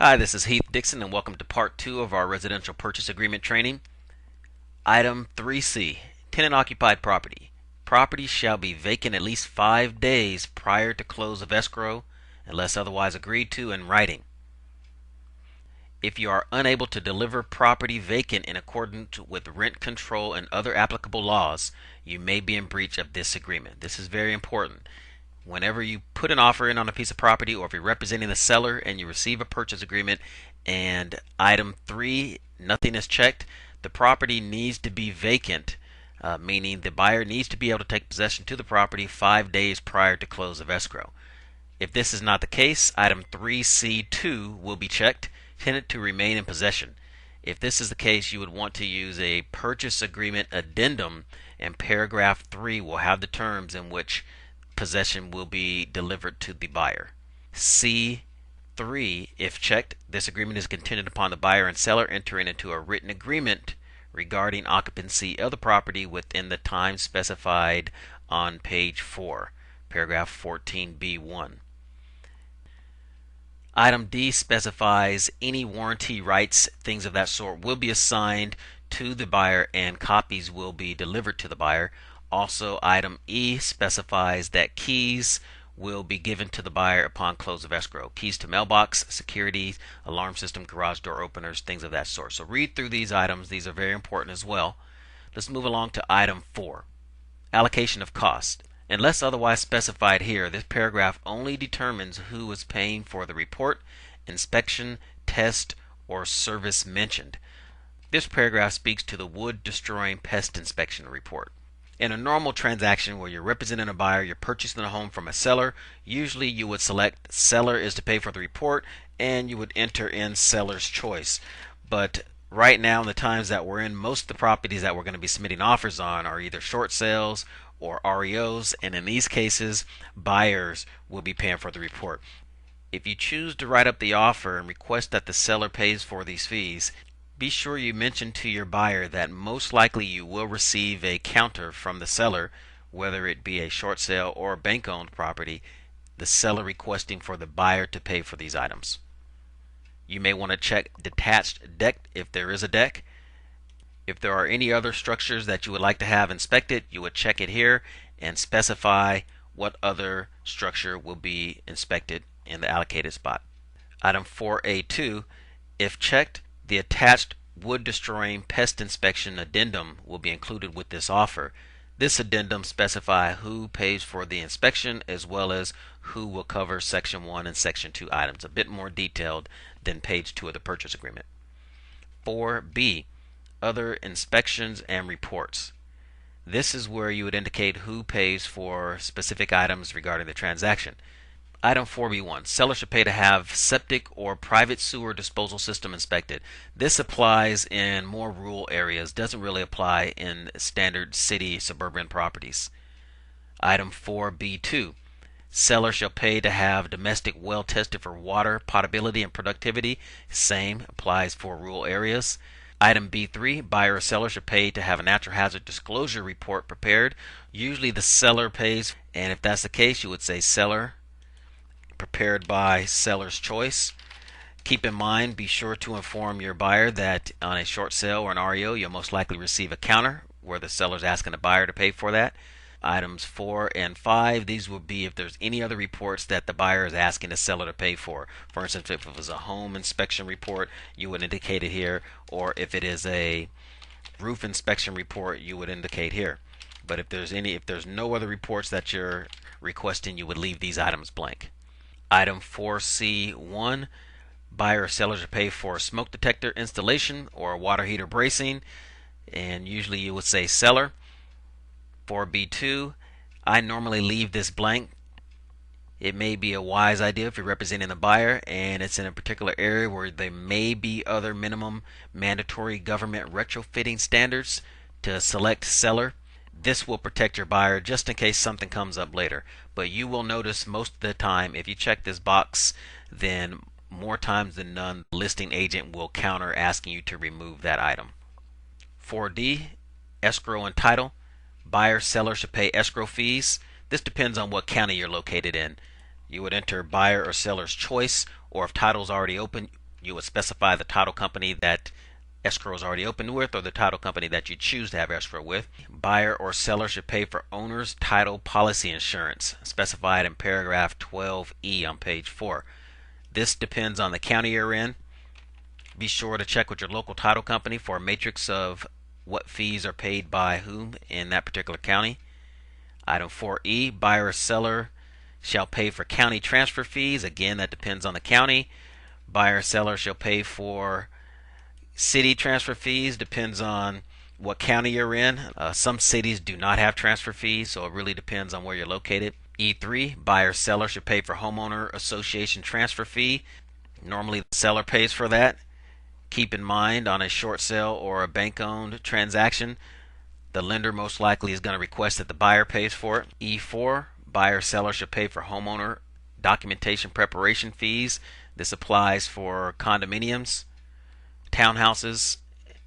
Hi, this is Heath Dixon, and welcome to part 2 of our residential purchase agreement training. Item 3C, tenant occupied property. Property shall be vacant at least 5 days prior to close of escrow unless otherwise agreed to in writing. If you are unable to deliver property vacant in accordance with rent control and other applicable laws, you may be in breach of this agreement. This is very important. Whenever you put an offer in on a piece of property, or if you're representing the seller and you receive a purchase agreement and item 3, nothing is checked, the property needs to be vacant, meaning the buyer needs to be able to take possession to the property 5 days prior to close of escrow. If this is not the case, item 3C2 will be checked, tenant to remain in possession. If this is the case, you would want to use a purchase agreement addendum, and paragraph 3 will have the terms in which possession will be delivered to the buyer. C3, if checked, this agreement is contingent upon the buyer and seller entering into a written agreement regarding occupancy of the property within the time specified on page 4, paragraph 14b1. Item D specifies any warranty rights, things of that sort, will be assigned to the buyer and copies will be delivered to the buyer. Also, item E specifies that keys will be given to the buyer upon close of escrow. Keys to mailbox, security, alarm system, garage door openers, things of that sort. So read through these items. These are very important as well. Let's move along to item 4, allocation of cost. Unless otherwise specified here, this paragraph only determines who is paying for the report, inspection, test, or service mentioned. This paragraph speaks to the wood destroying pest inspection report. In a normal transaction where you're representing a buyer, you're purchasing a home from a seller, usually you would select seller is to pay for the report and you would enter in seller's choice. But right now, in the times that we're in, most of the properties that we're going to be submitting offers on are either short sales or REOs, and in these cases, buyers will be paying for the report. If you choose to write up the offer and request that the seller pays for these fees, be sure you mention to your buyer that most likely you will receive a counter from the seller, whether it be a short sale or a bank-owned property, the seller requesting for the buyer to pay for these items. You may want to check detached deck if there is a deck. If there are any other structures that you would like to have inspected, you would check it here and specify what other structure will be inspected in the allocated spot. Item 4A2, if checked, the attached wood destroying pest inspection addendum will be included with this offer. This addendum specifies who pays for the inspection as well as who will cover section 1 and section 2 items, a bit more detailed than page 2 of the purchase agreement. 4B, other inspections and reports. This is where you would indicate who pays for specific items regarding the transaction. Item 4B1, seller should pay to have septic or private sewer disposal system inspected. This applies in more rural areas, doesn't really apply in standard city suburban properties. Item 4B2, seller shall pay to have domestic well tested for water, potability, and productivity. Same applies for rural areas. Item B3, buyer or seller should pay to have a natural hazard disclosure report prepared. Usually the seller pays, and if that's the case, you would say seller, prepared by seller's choice. Keep in mind, be sure to inform your buyer that on a short sale or an REO, you'll most likely receive a counter where the seller's asking the buyer to pay for that. Items 4 and 5, these will be if there's any other reports that the buyer is asking the seller to pay for. For instance, if it was a home inspection report, you would indicate it here, or if it is a roof inspection report, you would indicate here. But if there's no other reports that you're requesting, you would leave these items blank. Item 4C1, buyer or seller should pay for smoke detector installation or water heater bracing, and usually you would say seller. 4B2, I normally leave this blank. It may be a wise idea if you're representing the buyer and it's in a particular area where there may be other minimum mandatory government retrofitting standards to select seller. This will protect your buyer just in case something comes up later. But you will notice most of the time if you check this box, then more times than none, the listing agent will counter asking you to remove that item. 4D, escrow and title. Buyer, seller should pay escrow fees. This depends on what county you're located in. You would enter buyer or seller's choice, or if title's already open, You would specify the title company that escrow is already opened with or the title company that you choose to have escrow with. Buyer or seller should pay for owner's title policy insurance, specified in paragraph 12E on page 4. This depends on the county you're in. Be sure to check with your local title company for a matrix of what fees are paid by whom in that particular county. Item 4E, buyer or seller shall pay for county transfer fees. Again, that depends on the county. Buyer or seller shall pay for city transfer fees. Depends on what county you're in. Some cities do not have transfer fees, so it really depends on where you're located. E3, buyer or seller should pay for homeowner association transfer fee. Normally the seller pays for that. Keep in mind, on a short sale or a bank-owned transaction, the lender most likely is going to request that the buyer pays for it. E4, buyer or seller should pay for homeowner documentation preparation fees. This applies for condominiums, townhouses,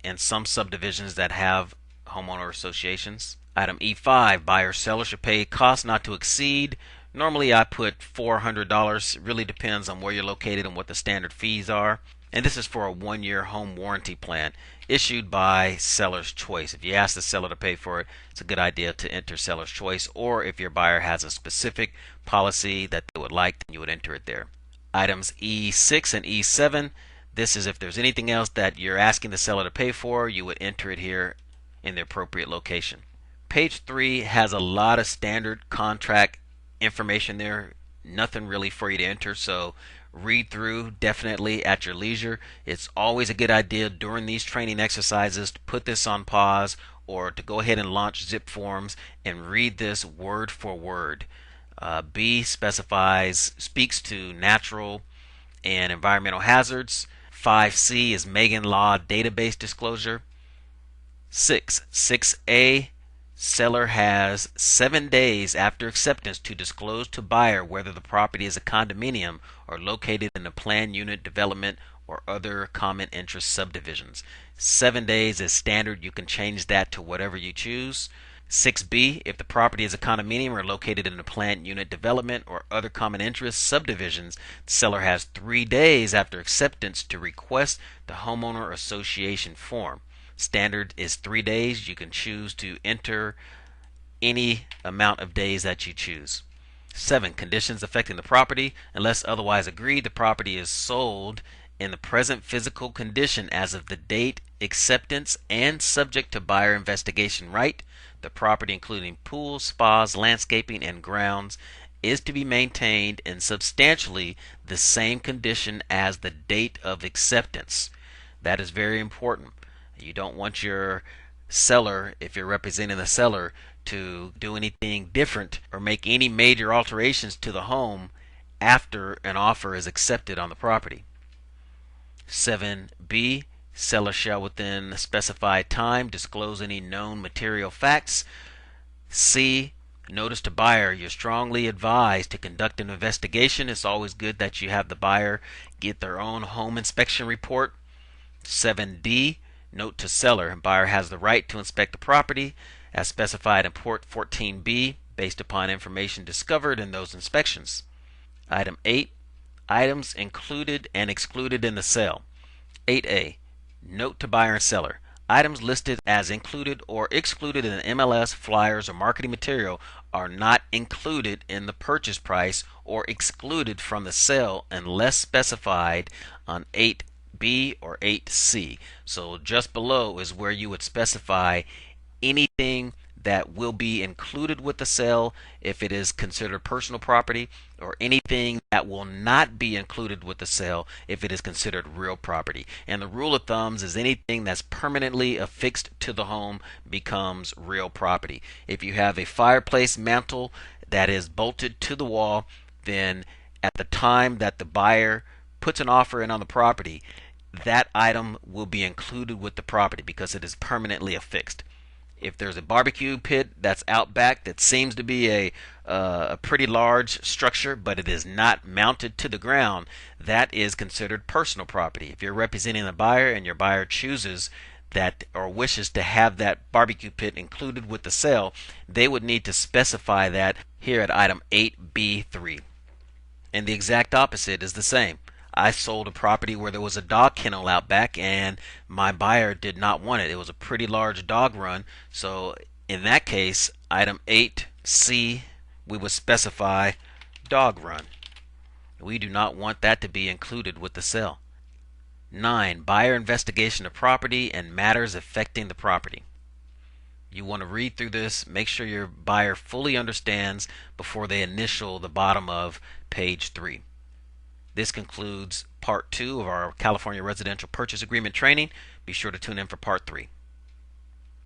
and some subdivisions that have homeowner associations. Item E5, buyer or seller should pay costs not to exceed. Normally I put $400. It really depends on where you're located and what the standard fees are. And this is for a 1-year home warranty plan issued by Seller's Choice. If you ask the seller to pay for it, it's a good idea to enter Seller's Choice, or if your buyer has a specific policy that they would like, then you would enter it there. Items E6 and E7, this is if there's anything else that you're asking the seller to pay for, you would enter it here in the appropriate location. Page 3 has a lot of standard contract information there. Nothing really for you to enter, so read through definitely at your leisure. It's always a good idea during these training exercises to put this on pause or to go ahead and launch zip forms and read this word for word. B speaks to natural and environmental hazards. 5C is Megan Law database disclosure. 6A, seller has 7 days after acceptance to disclose to buyer whether the property is a condominium or located in a planned unit development or other common interest subdivisions. 7 days is standard. You can change that to whatever you choose. 6B, if the property is a condominium or located in a planned unit development or other common interest subdivisions, the seller has 3 days after acceptance to request the homeowner association form. Standard is 3 days. You can choose to enter any amount of days that you choose. 7. Conditions affecting the property. Unless otherwise agreed, the property is sold in the present physical condition as of the date acceptance and subject to buyer investigation right. The property, including pools, spas, landscaping, and grounds, is to be maintained in substantially the same condition as the date of acceptance. That is very important. You don't want your seller, if you're representing the seller, to do anything different or make any major alterations to the home after an offer is accepted on the property. 7B, seller shall within the specified time disclose any known material facts. C, notice to buyer, you're strongly advised to conduct an investigation. It's always good that you have the buyer get their own home inspection report. 7D, note to seller, buyer has the right to inspect the property as specified in Port 14B based upon information discovered in those inspections. Item 8, items included and excluded in the sale. 8A, note to buyer and seller, items listed as included or excluded in the MLS, flyers, or marketing material are not included in the purchase price or excluded from the sale unless specified on 8B or 8C. So just below is where you would specify anything that will be included with the sale if it is considered personal property, or anything that will not be included with the sale if it is considered real property. And the rule of thumbs is anything that's permanently affixed to the home becomes real property. If you have a fireplace mantle that is bolted to the wall, then at the time that the buyer puts an offer in on the property, that item will be included with the property because it is permanently affixed. If there's a barbecue pit that's out back that seems to be a pretty large structure, but it is not mounted to the ground, that is considered personal property. If you're representing the buyer and your buyer chooses that or wishes to have that barbecue pit included with the sale, they would need to specify that here at item 8B3. And the exact opposite is the same. I sold a property where there was a dog kennel out back, and my buyer did not want it. It was a pretty large dog run. So in that case, item 8C, we would specify dog run. We do not want that to be included with the sale. 9. Buyer investigation of property and matters affecting the property. You want to read through this, make sure your buyer fully understands before they initial the bottom of page 3. This concludes part 2 of our California Residential Purchase Agreement training. Be sure to tune in for part 3.